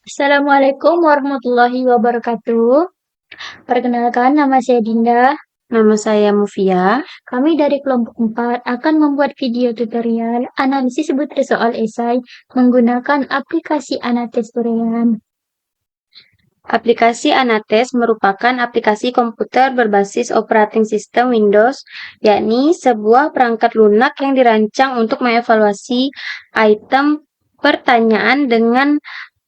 Assalamualaikum warahmatullahi wabarakatuh. Perkenalkan, nama saya Dinda. Nama saya Mufia. Kami dari kelompok 4 akan membuat video tutorial analisis butir soal esai menggunakan aplikasi Anates Urian. Aplikasi Anates merupakan aplikasi komputer berbasis operating system Windows, yakni sebuah perangkat lunak yang dirancang untuk mengevaluasi item pertanyaan dengan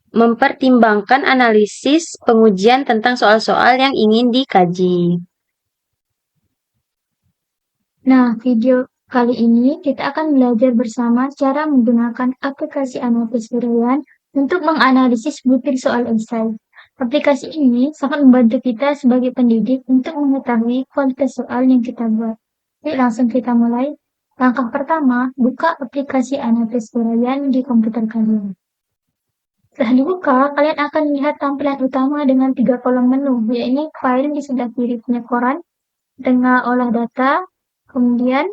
mempertimbangkan analisis pengujian tentang soal-soal yang ingin dikaji. Nah, video kali ini kita akan belajar bersama cara menggunakan aplikasi Anates Urian untuk menganalisis butir soal esai. Aplikasi ini sangat membantu kita sebagai pendidik untuk mengetahui kualitas soal yang kita buat. Yuk langsung kita mulai. Langkah pertama, buka aplikasi Anates Urian di komputer kalian. Setelah dibuka, kalian akan lihat tampilan utama dengan 3 kolom menu, yaitu file di sebelah kiri penyekoran, tengah olah data, kemudian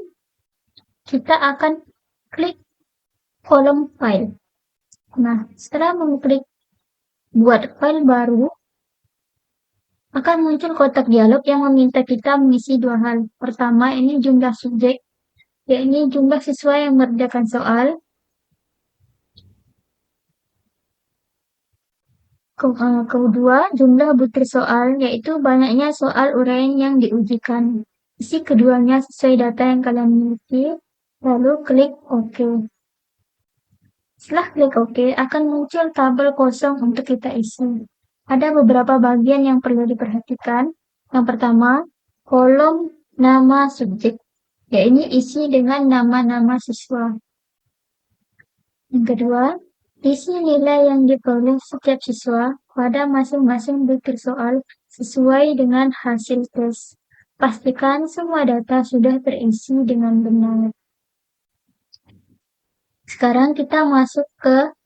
kita akan klik kolom file. Nah, setelah mengklik buat file baru, akan muncul kotak dialog yang meminta kita mengisi dua hal. Pertama, ini jumlah subjek, yaitu jumlah siswa yang mengerjakan soal. Kedua, jumlah butir soal, yaitu banyaknya soal uraian yang diujikan. Isi keduanya sesuai data yang kalian miliki, lalu klik OK. Setelah klik OK, akan muncul tabel kosong untuk kita isi. Ada beberapa bagian yang perlu diperhatikan. Yang pertama, kolom nama subjek, yaitu isi dengan nama-nama siswa. Yang kedua, isi nilai yang diperoleh setiap siswa pada masing-masing butir soal sesuai dengan hasil tes. Pastikan semua data sudah terisi dengan benar. Sekarang kita masuk ke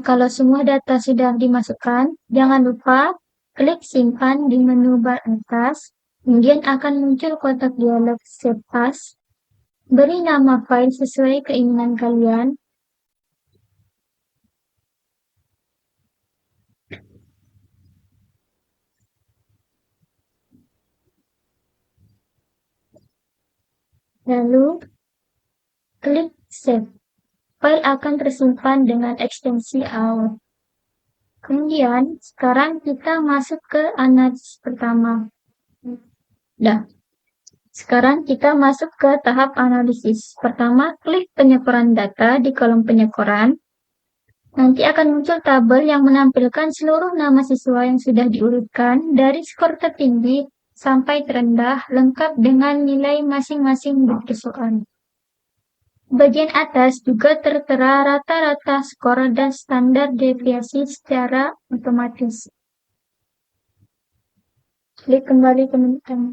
kalau semua data sudah dimasukkan, jangan lupa klik simpan di menu bar atas, kemudian akan muncul kotak dialog Save As. Beri nama file sesuai keinginan kalian. Lalu, klik Save. File akan tersimpan dengan ekstensi AWT. Kemudian, sekarang kita masuk ke analisis pertama. Sekarang kita masuk ke tahap analisis. Pertama, klik penyekoran data di kolom penyekoran. Nanti akan muncul tabel yang menampilkan seluruh nama siswa yang sudah diurutkan dari skor tertinggi sampai terendah lengkap dengan nilai masing-masing butir soal. Bagian atas juga tertera rata-rata skor dan standar deviasi secara otomatis. Klik kembali ke menu utama.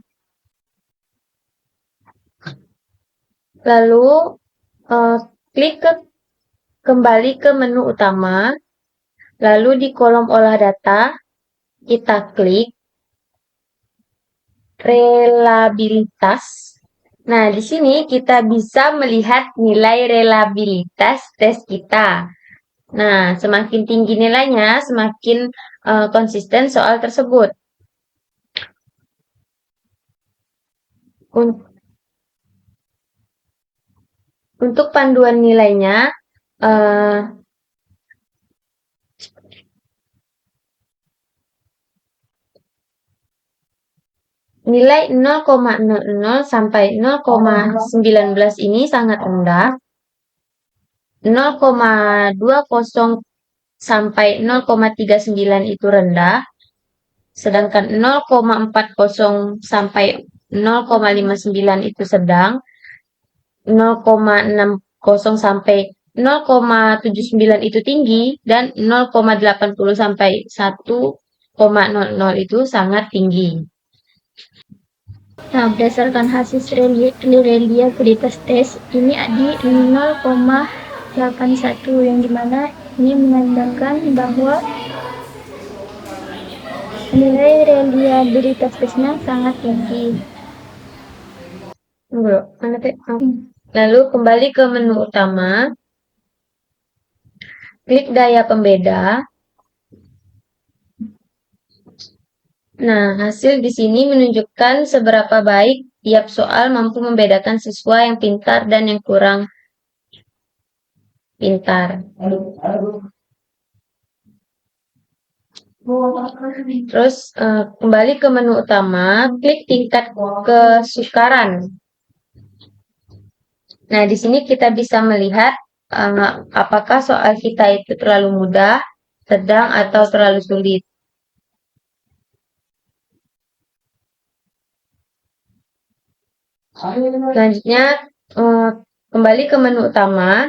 Lalu, klik kembali ke menu utama, lalu di kolom olah data, kita klik relabilitas. Nah, di sini kita bisa melihat nilai relabilitas tes kita. Nah, semakin tinggi nilainya, semakin konsisten soal tersebut. Untuk panduan nilainya, nilai 0,00 sampai 0,19 ini sangat rendah. 0,20 sampai 0,39 itu rendah. Sedangkan 0,40 sampai 0,59 itu sedang. 0,60 sampai 0,79 itu tinggi, dan 0,80 sampai 1,00 itu sangat tinggi. Nah, berdasarkan hasil reliabilitas tes, ini di 0,81 yang dimana ini menandakan bahwa nilai reliabilitas tesnya sangat tinggi. Lalu kembali ke menu utama. klik gaya pembeda. Nah, hasil di sini menunjukkan seberapa baik tiap soal mampu membedakan siswa yang pintar dan yang kurang pintar. Terus kembali ke menu utama, klik tingkat kesukaran. Nah, di sini kita bisa melihat apakah soal kita itu terlalu mudah, sedang, atau terlalu sulit. Selanjutnya, kembali ke menu utama,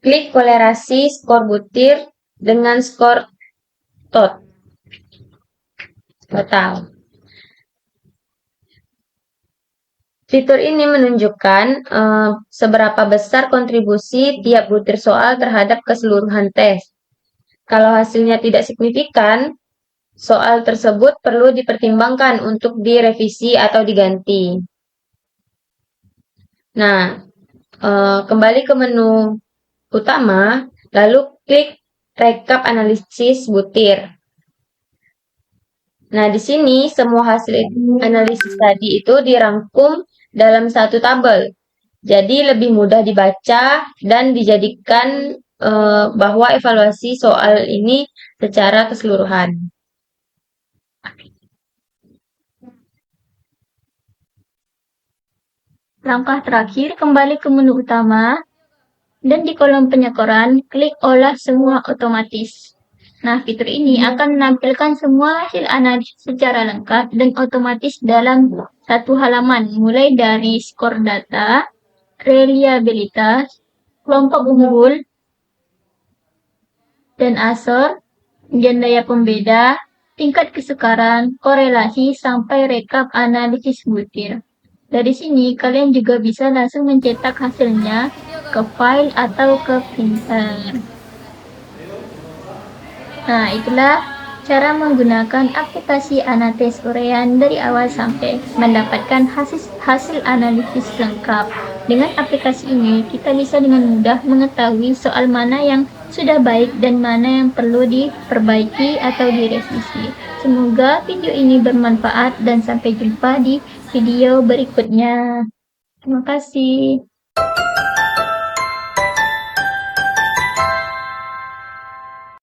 klik kolerasi skor butir dengan skor total. Fitur ini menunjukkan seberapa besar kontribusi tiap butir soal terhadap keseluruhan tes. Kalau hasilnya tidak signifikan, soal tersebut perlu dipertimbangkan untuk direvisi atau diganti. Nah, kembali ke menu utama, lalu klik rekap analisis butir. Nah, di sini semua hasil analisis tadi itu dirangkum dalam satu tabel. Jadi lebih mudah dibaca dan dijadikan bahwa evaluasi soal ini secara keseluruhan. Langkah terakhir, kembali ke menu utama, dan di kolom penyekoran, klik olah semua otomatis. Nah, fitur ini akan menampilkan semua hasil analisis secara lengkap dan otomatis dalam satu halaman, mulai dari skor data, reliabilitas, kelompok unggul, dan asor, dan daya pembeda, tingkat kesukaran, korelasi, sampai rekap analisis butir. Dari sini, kalian juga bisa langsung mencetak hasilnya ke file atau ke printer. Nah, itulah cara menggunakan aplikasi Anates Urean dari awal sampai mendapatkan hasil analisis lengkap. Dengan aplikasi ini, kita bisa dengan mudah mengetahui soal mana yang sudah baik dan mana yang perlu diperbaiki atau direvisi. Semoga video ini bermanfaat dan sampai jumpa di video berikutnya. Terima kasih.